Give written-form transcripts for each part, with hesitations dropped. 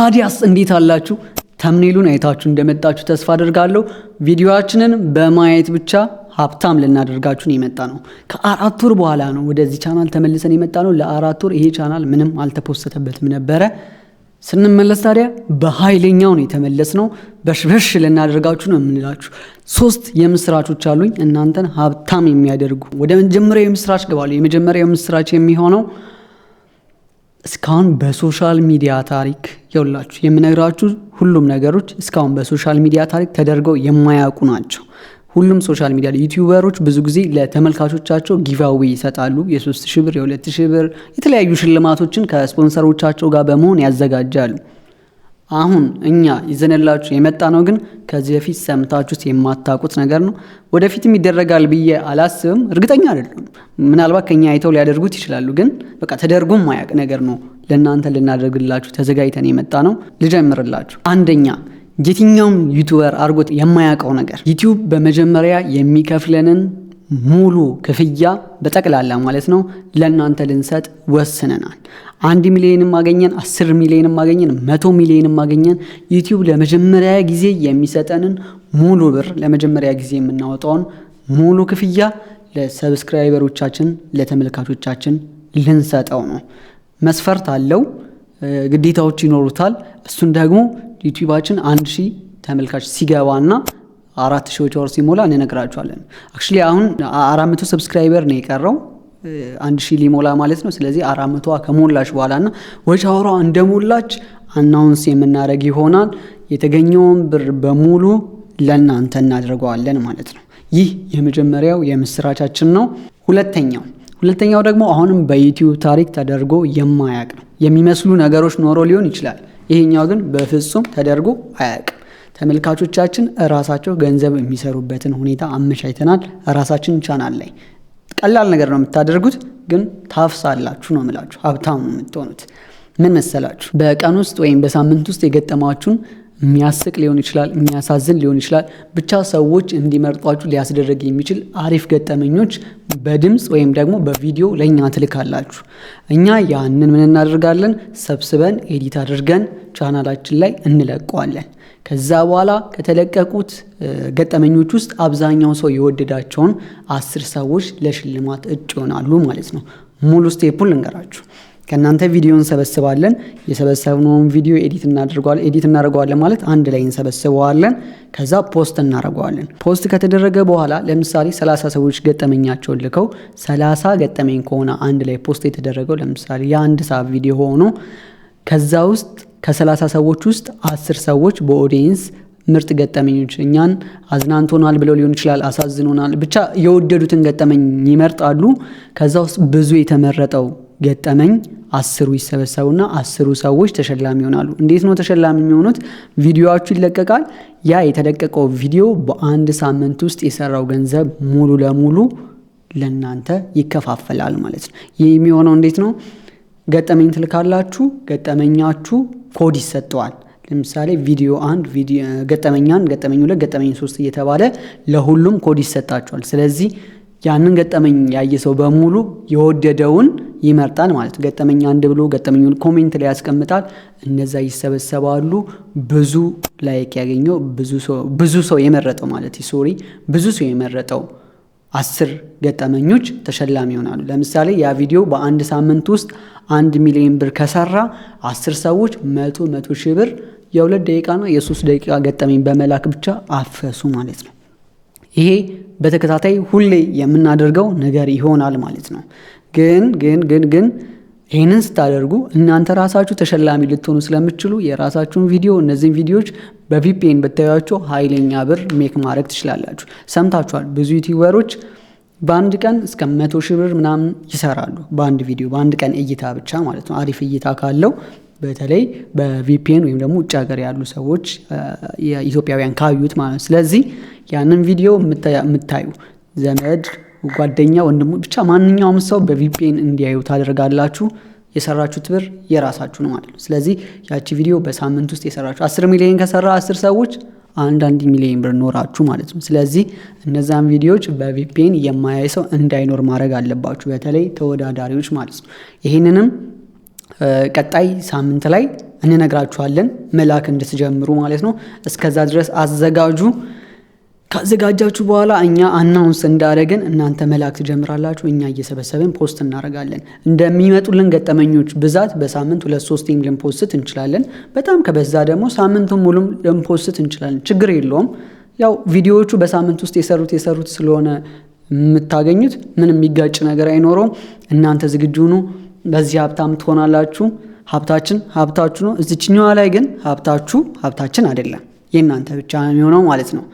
ታዲያስ እንዴት አላችሁ? ተምኔሉን አይታችሁ እንደመጣችሁ ተስፋ አደርጋለሁ። ቪዲዮአችንን በማየት ብቻ ሀብታም ልናደርጋችሁ የመጣ ነው። ከ4 ወር በኋላ ነው ወደዚህ ቻናል ተመልሰን የመጣ ነው። ለ4 ወር ይሄ ቻናል ምንም አልተፖስተበትም ነበረ። ስንመለስ ታዲያ በኃይለኛው ነው የተመለስነው። በሽበሽ ልናደርጋችሁ ነው የምንላችሁ። 3 የምስራቾች አሉኝ እናንተን ሀብታም የሚያደርጉ። ወደ መጀመሪያው የምስራች ገባለሁ። የመጀመሪያው ምስራች የሚሆነው እስካሁን በሶሻል ሚዲያ ታሪክ ይውላችሁ የምነግራችሁ ሁሉም ነገሮች እስካሁን በሶሻል ሚዲያ ታሪክ ተደርገው የማያውቁ ናቸው። ሁሉም ሶሻል ሚዲያ ዩቲዩበሮች ብዙ ጊዜ ለተመልካቾቻቸው ጊቫዌ ይሰጣሉ። የ3000 ብር፣ የ2000 ብር የተለያዩ ሽልማቶችን ከስፖንሰሮቻቸው ጋር በመሆን ያዘጋጃሉ። አሁን እኛ ይዘንላችሁ የመጣ ነው ግን ከዚህ በፊት ሰምታችሁት የማታውቁት ነገር ነው። ወደፊትም ይደረጋል ብዬ አላስብም፣ እርግጠኛ አይደለም። ምናልባት ከኛ አይተው ሊያደርጉት ይችላሉ፣ ግን በቃ ተደርጎም ማያውቅ ነገር ነው ለእናንተ ልናደርግላችሁ ተዘጋጅተን የመጣ ነው። ልጀምርላችሁ። አንደኛ የትኛውም ዩቲዩበር አድርጎት የማያውቀው ነገር ዩቲዩብ በመጀመሪያ የሚከፍለንን ሙሉ ክፍያ በጠቅላላ ማለት ነው ለእናንተ ልንሰጥ ወስነናል። 1 ሚሊዮንም አገኘን 10 ሚሊዮንም አገኘን 100 ሚሊዮንም አገኘን ዩቲዩብ ለመጀመሪያ ጊዜ የሚሰጠንን ሙሉ ብር ለመጀመሪያ ጊዜ የምናወጣውን ሙሉ ክፍያ ለሰብስክራይበሮቻችን ለተመልካቾቻችን ልንሰጠው ነው። መስፈርት አለው፣ ግዴታዎች ይኖሩታል። እሱን ደግሞ ዩቲዩባችን 1000 ተመልካች ሲገባና 4000 ወር ሲሞላ እንነግራችኋለን። አክቹሊ አሁን 400 ሰብስክራይበር ነው የቀረው 1000 ሊሞላ ማለት ነው። ስለዚህ 400 ከሞላች በኋላና ወቻውራ እንደሞላች አናውንስ የምናደርግ ይሆናል። የተገኘውን ብር በሙሉ ለእናንተ እናደርገዋለን ማለት ነው። ይህ የመጀመሪያው የምስራቻችን ነው። ሁለተኛው ደግሞ አሁንም በዩቲዩብ ታሪክ ተደርጎ የማያውቅ ነው። የሚመስሉ ነገሮች ኖሮ ሊሆን ይችላል። ይሄኛው ግን በፍጹም ተደርጎ አያውቅም። ተመልካቾቻችን ራሳቸው ገንዘብ የሚሰሩበትን ሁኔታ አመቻችተናል። ራሳችን ቻናል ላይ ቀላል ነገር ነው የምታደርጉት፣ ግን ታፍሳላችሁ ነው የምላችሁ። ሀብታም ነው የምትሆኑት። ምን መሰላችሁ? በቀን ውስጥ ወይም በሳምንት ውስጥ የገጠማችሁን የሚያስቅ ሊሆን ይችላል፣ የሚያሳዝን ሊሆን ይችላል፣ ብቻ ሰዎች እንዲመርጧችሁ ሊያስደርግ የሚችል አሪፍ ገጠመኞች በድምጽ ወይም ደግሞ በቪዲዮ ለኛ ትልካላችሁ። እኛ ያንን ምን እናደርጋለን? ሰብስበን ኤዲት አድርገን ቻናላችን ላይ እንለቀዋለን። ከዛ በኋላ ከተለቀቁት ገጠመኞች ውስጥ አብዛኛው ሰው የወደዳቸውን 10 ሰዎች ለሽልማት እጩ ይሆናሉ ማለት ነው። ሙሉ ስቴፑን ልንገራችሁ። ከናንተ ቪዲዮ እንሰበስባለን። የሰበሰብነውን ቪዲዮ ኤዲት እናደርገዋለን ማለት አንድ ላይ እንሰበስበዋለን። ከዛ ፖስት እናደርገዋለን። ፖስት ከተደረገ በኋላ ለምሳሌ 30 ሰዎች ገጠመኛቸውን ልከው 30 ገጠመኝ ከሆነ አንድ ላይ ፖስት የተደረገው ለምሳሌ የ1 ሰዓት ቪዲዮ ሆኖ ከዛ ውስጥ ከ30 ሰዎች ውስጥ 10 ሰዎች በኦዲየንስ ምርጥ ገጠመኞች እኛን አዝናንቶናል ብለው ሊሆን ይችላል፣ አሳዝኖናል፣ ብቻ የወደዱትን ገጠመኝ ይመርጣሉ። ከዛ ውስጥ ብዙ የተመረጠው ገጠመኝ 10 ይሰበሰቡና 10 ሰዎች ተሸላሚ ይሆናሉ። እንዴት ነው ተሸላሚ የሚሆኑት? ቪዲዮአችሁ ይለቀቃል። ያ የተለቀቀው ቪዲዮ በአንድ ሳምንት ውስጥ የሰራው ገንዘብ ሙሉ ለሙሉ ለናንተ ይከፋፈላል ማለት ነው። ይህ የሚሆነው እንዴት ነው? ገጠመኝ ትልካላችሁ። ገጠመኛችሁ ኮድ ይሰጠዋል። ለምሳሌ ቪዲዮ 1 ገጠመኝ 1 ገጠመኝ 2 ገጠመኝ 3 እየተባለ ለሁሉም ኮድ ይሰጣቸዋል። ስለዚህ ያንን ገጠመኝ ያየ ሰው በሙሉ የወደደውን ይመርጣል ማለት ነው። ገጠመኝ 1 ብሎ ገጠመኙን ኮሜንት ላይ ያስቀምጣል። እነዛ ይሰበሰባሉ። ብዙ ላይክ ያገኘው ብዙ ሰው የመረጠው ማለት ብዙ ሰው የመረጠው 10 ገጠመኞች ተሸላሚ ይሆናሉ። ለምሳሌ ያ ቪዲዮ በአንድ ሳምንት ውስጥ 1 ሚሊዮን ብር ከሰራ 10 ሰዎች 100 ሺህ ብር የ2 ደቂቃና የ3 ደቂቃ ገጠመኝ በመላክ ብቻ አፈሱ ማለት ነው። ይሄ በተከታታይ ሁሌ የምናደርገው ነገር ይሆናል ማለት ነው። ግን ይህንን ስታደርጉ እናንተ ራሳችሁ ተሸላሚ ልትሆኑ ስለምትችሉ የራሳችሁን ቪዲዮ እነዚህን ቪዲዮዎች በቪፒኤን ብታዩአቸው ኃይለኛ ብር ሜክ ማድረግ ትችላላችሁ። ሰምታችኋል። ብዙ ዩቲዩበሮች በአንድ ቀን እስከ 100 ሺህ ብር ምናምን ይሰራሉ። በአንድ ቪዲዮ በአንድ ቀን እይታ ብቻ ማለት ነው። አሪፍ እይታ ካለው በተለይ በቪፒኤን ወይም ደግሞ ውጭ ሀገር ያሉ ሰዎች የኢትዮጵያውያን ካዩት ማለት ነው። ስለዚህ ያንን ቪዲዮ የምታዩ ዘመድ፣ ጓደኛ፣ ወንድሙ ብቻ ማንኛውም ሰው በቪፒኤን እንዲያዩ ታደርጋላችሁ። የሰራችሁት ብር የራሳችሁ ነው ማለት ነው። ስለዚህ ያቺ ቪዲዮ በሳምንት ውስጥ የሰራችሁ 10 ሚሊዮን ከሰራ 10 ሰዎች 1 ሚሊዮን ብር ኖራችሁ ማለት ነው። ስለዚህ እነዛን ቪዲዮዎች በቪፒኤን የማያይ ሰው እንዳይኖር ማድረግ አለባችሁ፣ በተለይ ተወዳዳሪዎች ማለት ነው። ይሄንንም ቀጣይ ሳምንት ላይ እንነግራችኋለን መላክ እንድትጀምሩ ማለት ነው። እስከዛ ድረስ አዘጋጁ። ካዘጋጃችሁ በኋላ እኛ አናውንስ እንዳደረግን እናንተ መላክ ትጀምራላችሁ። እኛ እየሰበሰብን ፖስት እናደርጋለን። እንደሚመጡልን ገጠመኞች ብዛት በሳምንት 2-3 ልንፖስት እንችላለን። በጣም ከበዛ ደግሞ ሳምንቱን ሙሉም ልንፖስት እንችላለን። ችግር የለውም። ያው ቪዲዮዎቹ በሳምንት ውስጥ የሰሩት ስለሆነ የምታገኙት ምንም የሚጋጭ ነገር አይኖረውም። እናንተ ዝግጁ ሁኑ። በዚህ ሀብታም ትሆናላችሁ። ሀብታችሁ ነው። እዚችኛዋ ላይ ግን ሀብታችን አይደለም፣ የእናንተ ብቻ ነው የሚሆነው ማለት ነው።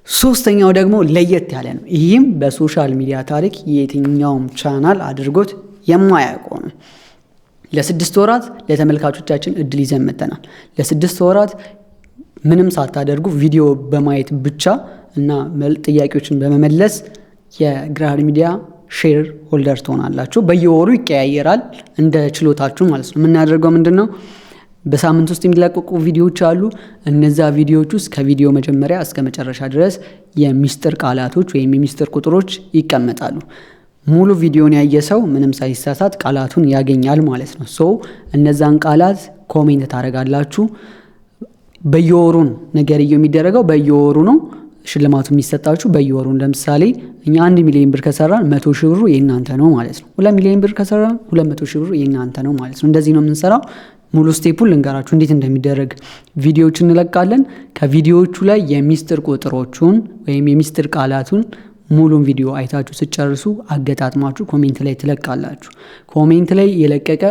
ሶስተኛው ደግሞ ለየት ያለ ነው። ይህም በሶሻል ሚዲያ ታሪክ የትኛውም ቻናል አድርጎት የማያውቀው ነው። ለ6 ወራት ለተመልካቾቻችን እድል ይዘን መጥተናል። ለ6 ወራት ምንም ሳታደርጉ ቪዲዮ በማየት ብቻ እና ጥያቄዎችን በመመለስ የግራር ሚዲያ ሼር ሆልደር ትሆናላችሁ። በየወሩ ይቀያየራል እንደ ችሎታችሁ ማለት ነው። የምናደርገው ምንድነው? በሳምንት ውስጥ የሚለቀቁ ቪዲዮዎች አሉ። እነዛ ቪዲዮዎች ውስጥ ከቪዲዮ መጀመሪያ እስከ መጨረሻ ድረስ የሚስጥር ቃላቶች ወይም የሚስጥር ቁጥሮች ይቀመጣሉ። ሙሉ ቪዲዮን ያየ ሰው ምንም ሳይሳሳት ቃላቱን ያገኛል ማለት ነው። ሶ እነዛን ቃላት ኮሜንት ታደርጋላችሁ። በየወሩ ነው ነገርየው የሚደረገው፣ በየወሩ ነው ሽልማቱ የሚሰጣችሁ በየወሩ። ለምሳሌ እኛ 1 ሚሊዮን ብር ከሰራን 100 ሺህ ብሩ የእናንተ ነው ማለት ነው። 2 ሚሊዮን ብር ከሰራን 200 ሺህ ብሩ የእናንተ ነው ማለት ነው። እንደዚህ ነው የምንሰራው። ሙሉ ስቴፑን ልንገራችሁ እንዴት እንደሚደረግ። ቪዲዮዎች እንለቃለን። ከቪዲዮዎቹ ላይ የሚስጥር ቁጥሮቹን ወይም የሚስጥር ቃላቱን ሙሉን ቪዲዮ አይታችሁ ስጨርሱ አገጣጥማችሁ ኮሜንት ላይ ትለቃላችሁ። ኮሜንት ላይ የለቀቀ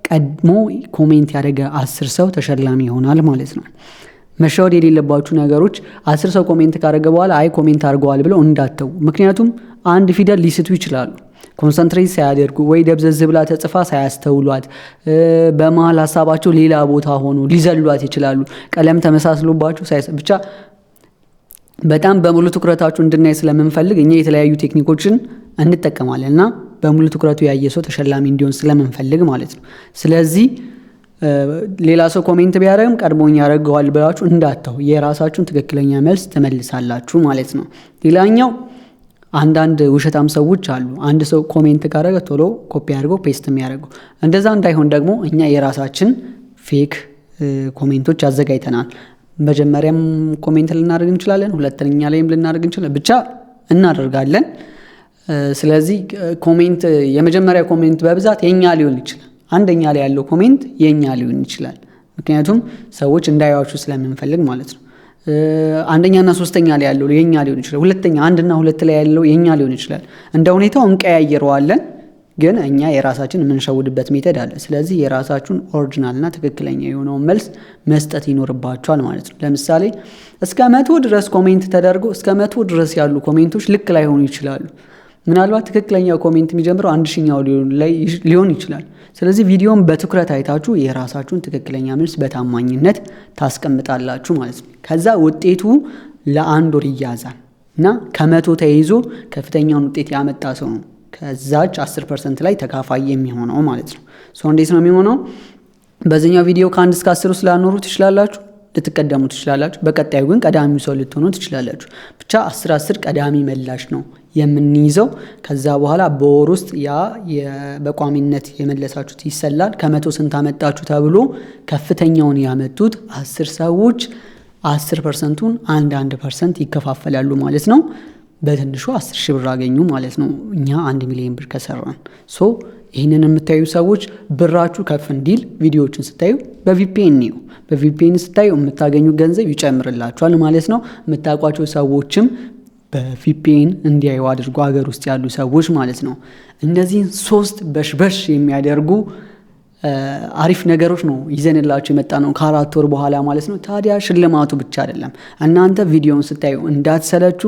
ቀድሞ ኮሜንት ያደረገ 10 ሰው ተሸላሚ ይሆናል ማለት ነው። መሻወድ የሌለባችሁ ነገሮች 10 ሰው ኮሜንት ካደረገ በኋላ ኮሜንት አድርገዋል ብለው እንዳተው። ምክንያቱም አንድ ፊደል ሊስቱ ይችላሉ። ኮንሰንትሬት ሳያደርጉ ወይ ደብዘዝ ብላ ተጽፋ ሳያስተውሏት በመሃል ሀሳባቸው ሌላ ቦታ ሆኖ ሊዘሏት ይችላሉ። ቀለም ተመሳስሎባችሁ ብቻ በጣም በሙሉ ትኩረታችሁ እንድናይ ስለምንፈልግ እኛ የተለያዩ ቴክኒኮችን እንጠቀማለንና በሙሉ ትኩረቱ ያየ ሰው ተሸላሚ እንዲሆን ስለምንፈልግ ማለት ነው። ስለዚህ ሌላ ሰው ኮሜንት ቢያደርግም ቀድሞኛ ያደርገዋል ብላችሁ እንዳታው፣ የራሳችሁን ትክክለኛ መልስ ትመልሳላችሁ ማለት ነው። ሌላኛው አንዳንድ ውሸታም ሰዎች አሉ። አንድ ሰው ኮሜንት ካደረገ ቶሎ ኮፒ አድርጎ ፔስት የሚያደርጉ። እንደዛ እንዳይሆን ደግሞ እኛ የራሳችን ፌክ ኮሜንቶች አዘጋጅተናል። መጀመሪያም ኮሜንት ልናደርግ እንችላለን፣ ሁለተኛ ላይም ልናደርግ እንችላለን፣ ብቻ እናደርጋለን። ስለዚህ ኮሜንት የመጀመሪያ ኮሜንት በብዛት የኛ ሊሆን ይችላል። አንደኛ ላይ ያለው ኮሜንት የኛ ሊሆን ይችላል። ምክንያቱም ሰዎች እንዳያዋችሁ ስለምንፈልግ ማለት ነው። አንደኛና ሶስተኛ ላይ ያለው የኛ ሊሆን ይችላል። ሁለተኛ 1 እና 2 ላይ ያለው የኛ ሊሆን ይችላል። እንደ ሁኔታው እንቀያየረዋለን። ግን እኛ የራሳችን የምንሸውድበት ሜተድ አለ። ስለዚህ የራሳችሁን ኦሪጂናልና ትክክለኛ የሆነውን መልስ መስጠት ይኖርባችኋል ማለት ነው። ለምሳሌ እስከ 100 ድረስ ኮሜንት ተደርጎ እስከ 100 ድረስ ያሉ ኮሜንቶች ልክ ላይ ሆኑ ይችላሉ። ምናልባት ትክክለኛው ኮሜንት የሚጀምረው 1000ኛው ሊሆን ይችላል። ስለዚህ ቪዲዮን በትኩረት አይታችሁ የራሳችሁን ትክክለኛ መልስ በታማኝነት ታስቀምጣላችሁ ማለት ነው። ከዛ ውጤቱ ለ1 ወር ይያዛል እና ከ100 ተይዞ ከፍተኛውን ውጤት ያመጣ ሰው ነው ከዛች 10% ላይ ተካፋይ የሚሆነው ማለት ነው። እንዴት ነው የሚሆነው? በዚህኛው ቪዲዮ ከ1 እስከ 10 ስላኖሩ ትችላላችሁ፣ ልትቀደሙ ትችላላችሁ። በቀጣዩ ግን ቀዳሚ ሰው ልትሆኑ ትችላላችሁ። ብቻ 10 ቀዳሚ መላሽ ነው የምንይዘው። ከዛ በኋላ በወር ውስጥ ያ በቋሚነት የመለሳችሁት ይሰላል። ከ100 ስንት አመጣችሁ ተብሎ ከፍተኛውን ያመጡት 10 ሰዎች 10%ን 1% ይከፋፈላሉ ማለት ነው። በትንሹ 10 ሺህ ብር አገኙ ማለት ነው። እኛ 1 ሚሊዮን ብር ከሰራን። ይህንን የምታዩ ሰዎች ብራችሁ ከፍ እንዲል ቪዲዮዎችን ስታዩ በቪፒኤን ነው። በቪፒኤን ስታዩ የምታገኙ ገንዘብ ይጨምርላችኋል ማለት ነው። የምታውቋቸው ሰዎችም በቪፒኤን እንዲያዩ አድርጎ ሀገር ውስጥ ያሉ ሰዎች ማለት ነው። እነዚህን 3 በሽበሽ የሚያደርጉ አሪፍ ነገሮች ነው ይዘንላችሁ የመጣ ነው ከ4 ወር በኋላ ማለት ነው። ታዲያ ሽልማቱ ብቻ አይደለም። እናንተ ቪዲዮውን ስታዩ እንዳትሰለቹ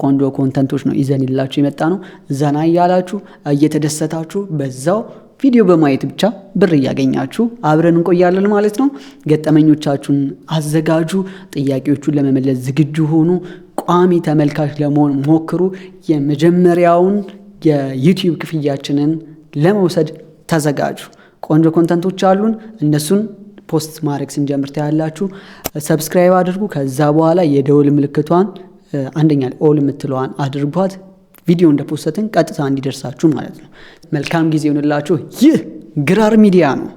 ቆንጆ ኮንተንቶች ነው ይዘንላችሁ የመጣ ነው። ዘና እያላችሁ እየተደሰታችሁ በዛው ቪዲዮ በማየት ብቻ ብር እያገኛችሁ አብረን እንቆያለን ማለት ነው። ገጠመኞቻችሁን አዘጋጁ። ጥያቄዎቹን ለመመለስ ዝግጁ ሆኑ። ቋሚ ተመልካች ለመሆን ሞክሩ። የመጀመሪያውን የዩቲዩብ ክፍያችንን ለመውሰድ ተዘጋጁ። ቆንጆ ኮንተንቶች አሉን። እነሱን ፖስት ማድረግ ስንጀምር ታያላችሁ። ሰብስክራይብ አድርጉ። ከዛ በኋላ የደውል ምልክቷን አንደኛ ኦል የምትለዋን አድርጓት። ቪዲዮ እንደፖስተን ቀጥታ እንዲደርሳችሁ ማለት ነው። መልካም ጊዜ ይሁንላችሁ። ይህ ግራር ሚዲያ ነው።